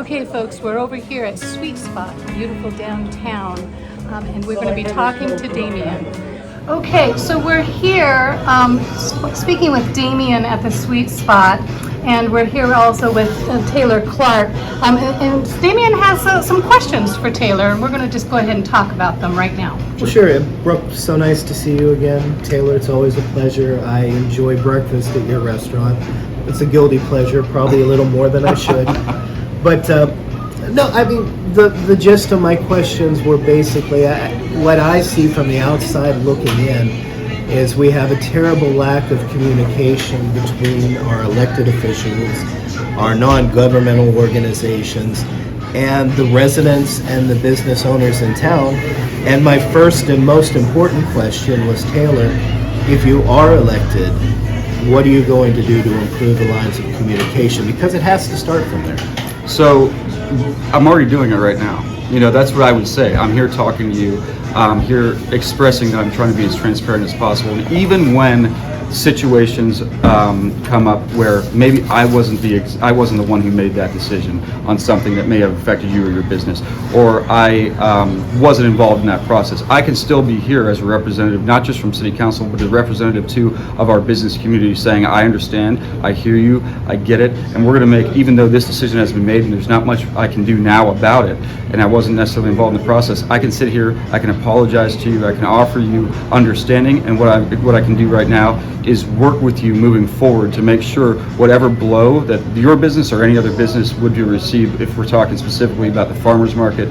Okay, folks, we're over here at Sweet Spot, beautiful downtown, and we're going to be talking to Damien. Okay, so we're here speaking with Damien at the Sweet Spot, and we're here also with Taylor Clark. And Damien has some questions for Taylor, and we're going to just go ahead and talk about them right now. Well, sure. Brooke, so nice to see you again. Taylor, it's always a pleasure. I enjoy breakfast at your restaurant. It's a guilty pleasure, probably a little more than I should. But no, I mean, the gist of my questions were basically, what I see from the outside looking in is we have a terrible lack of communication between our elected officials, our non-governmental organizations, and the residents and the business owners in town. And my first and most important question was, Taylor, if you are elected, what are you going to do to improve the lines of communication? Because it has to start from there. So I'm already doing it right now. You know, that's what I would say. I'm here talking to you. I'm here expressing that I'm trying to be as transparent as possible. And even when situations come up where maybe I wasn't the one who made that decision on something that may have affected you or your business, or I wasn't involved in that process, I can still be here as a representative, not just from City Council, but a representative too of our business community, saying I understand, I hear you, I get it, and we're going to make, even though this decision has been made and there's not much I can do now about it, and I wasn't necessarily involved in the process, I can sit here, I can apologize to you, I can offer you understanding, and what I can do right now is work with you moving forward to make sure whatever blow that your business or any other business would be received, if we're talking specifically about the farmers market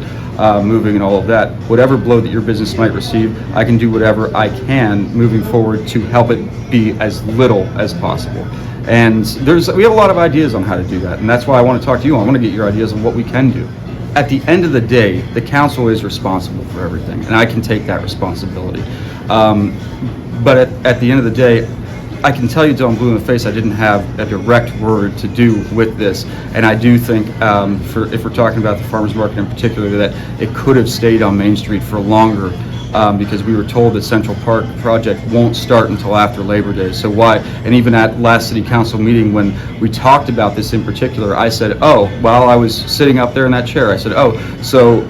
moving and all of that, whatever blow that your business might receive, I can do whatever I can moving forward to help it be as little as possible. And we have a lot of ideas on how to do that, and that's why I want to talk to you. I want to get your ideas on what we can do. At the end of the day, the council is responsible for everything, and I can take that responsibility. But at the end of the day, I can tell you till I'm blue in the face, I didn't have a direct word to do with this. And I do think, if we're talking about the farmers market in particular, that it could have stayed on Main Street for longer, because we were told the Central Park project won't start until after Labor Day. So why? And even at last City Council meeting, when we talked about this in particular, I said, oh, while I was sitting up there in that chair, I said, oh, so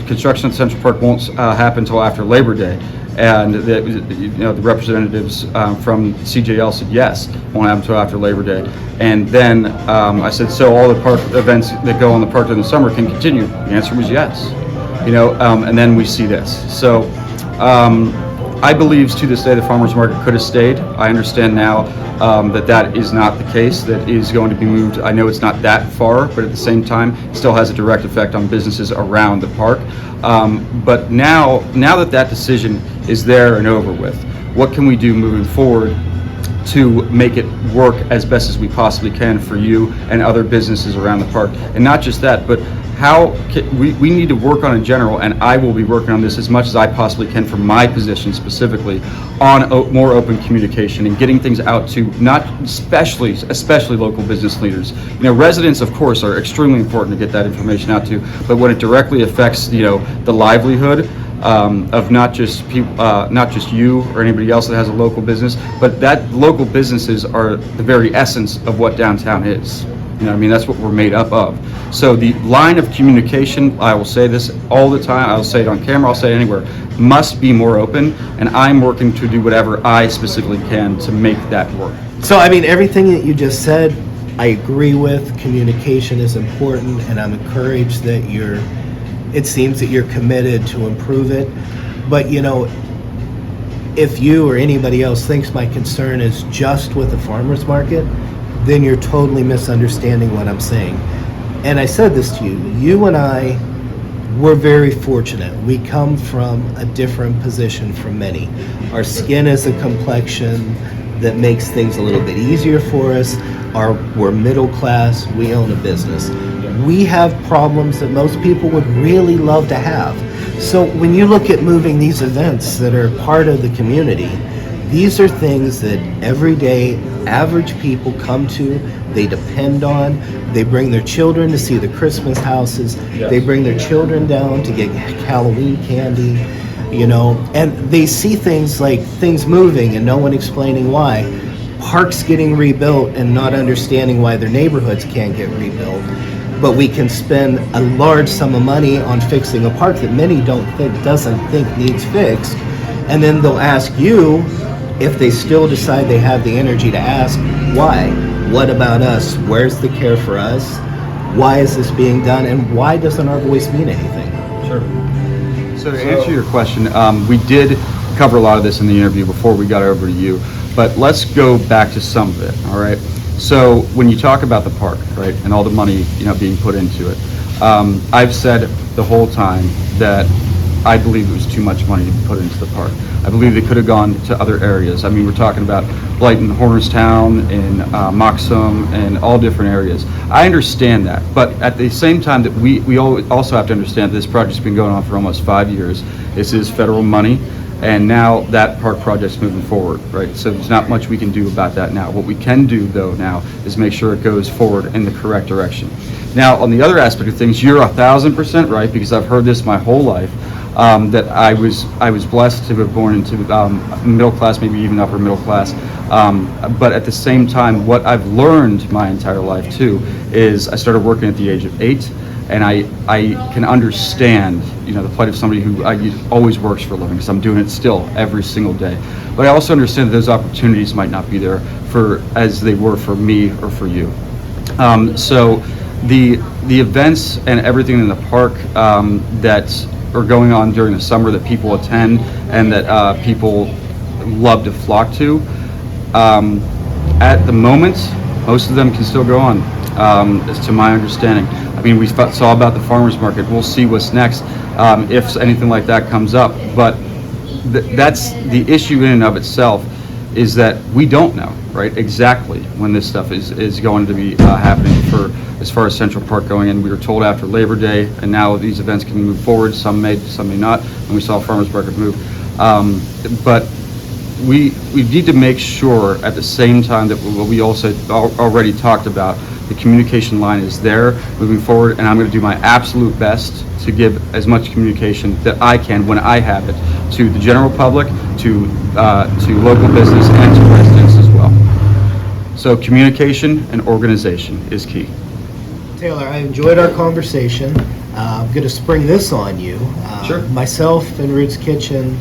construction of Central Park won't happen until after Labor Day. And the representatives from CJL said yes, won't happen until after Labor Day. And then I said, so all the park events that go on the park during the summer can continue? The answer was yes. And then we see this. So I believe to this day the farmers market could have stayed. I understand now that is not the case, that is going to be moved. I know it's not that far, but at the same time, it still has a direct effect on businesses around the park. But now that decision is there and over with, what can we do moving forward to make it work as best as we possibly can for you and other businesses around the park? And not just that, but we need to work on in general, and I will be working on this as much as I possibly can from my position specifically, on more open communication and getting things out to especially local business leaders. Residents, of course, are extremely important to get that information out to, but when it directly affects, the livelihood of not just people, not just you or anybody else that has a local business, but that local businesses are the very essence of what downtown is. That's what we're made up of. So the line of communication, I will say this all the time, I'll say it on camera, I'll say it anywhere, must be more open, and I'm working to do whatever I specifically can to make that work. So, everything that you just said, I agree with. Communication is important, and I'm encouraged that it seems that you're committed to improve it. But, if you or anybody else thinks my concern is just with the farmers market, then you're totally misunderstanding what I'm saying. And I said this to you. You and I, we're very fortunate. We come from a different position from many. Our skin is a complexion that makes things a little bit easier for us. We're middle class. We own a business. We have problems that most people would really love to have. So when you look at moving these events that are part of the community, these are things that everyday average people come to, they depend on, they bring their children to see the Christmas houses, yes. They bring their children down to get Halloween candy, and they see things like things moving and no one explaining why, parks getting rebuilt and not understanding why their neighborhoods can't get rebuilt. but we can spend a large sum of money on fixing a park that many doesn't think needs fixed, and then they'll ask you, if they still decide they have the energy to ask, why? What about us? Where's the care for us? Why is this being done, and why doesn't our voice mean anything? Sure. So to answer your question, we did cover a lot of this in the interview before we got over to you, but let's go back to some of it, all right? So when you talk about the park, right, and all the money, being put into it, I've said the whole time that I believe it was too much money to be put into the park. I believe they could have gone to other areas. I mean, we're talking about Blighton, Hornerstown, and Moxham, and all different areas. I understand that, but at the same time that we also have to understand that this project's been going on for almost 5 years. This is federal money, and now that park project's moving forward, right? So there's not much we can do about that now. What we can do, though, now is make sure it goes forward in the correct direction. Now, on the other aspect of things, you're 1,000% right, because I've heard this my whole life. That I was blessed to have born into middle class, maybe even upper middle class. But at the same time, what I've learned my entire life too is I started working at the age of 8, and I can understand the plight of somebody who always works for a living, because I'm doing it still every single day. But I also understand that those opportunities might not be there as they were for me or for you. So the events and everything in the park that are going on during the summer that people attend and that people love to flock to, at the moment, most of them can still go on, as to my understanding. I mean, we saw about the farmers market. We'll see what's next, if anything like that comes up. But that's the issue in and of itself, is that we don't know, right, exactly when this stuff is going to be happening as far as Central Park going in. We were told after Labor Day, and now these events can move forward. Some may not, and we saw Farmers Market move. But we need to make sure at the same time that what we also already talked about, the communication line is there moving forward, and I'm going to do my absolute best to give as much communication that I can when I have it to the general public, to local business, and to residents as well. So communication and organization is key. Taylor, I enjoyed our conversation. I'm going to spring this on you. Sure. Myself and Roots Kitchen,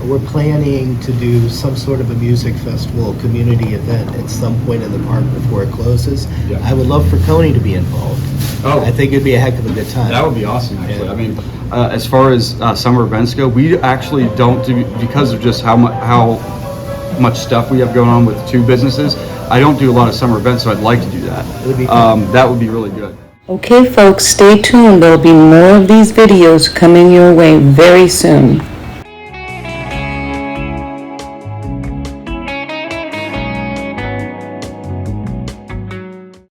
we're planning to do some sort of a music festival, community event at some point in the park before it closes. Yeah. I would love for Coney to be involved. Oh. I think it'd be a heck of a good time. That would be awesome, actually. Yeah. I mean, as far as summer events go, we actually don't do, because of just how much stuff we have going on with 2 businesses, I don't do a lot of summer events, so I'd like to do that. It would be fun. That would be really good. Okay, folks, stay tuned. There'll be more of these videos coming your way very soon.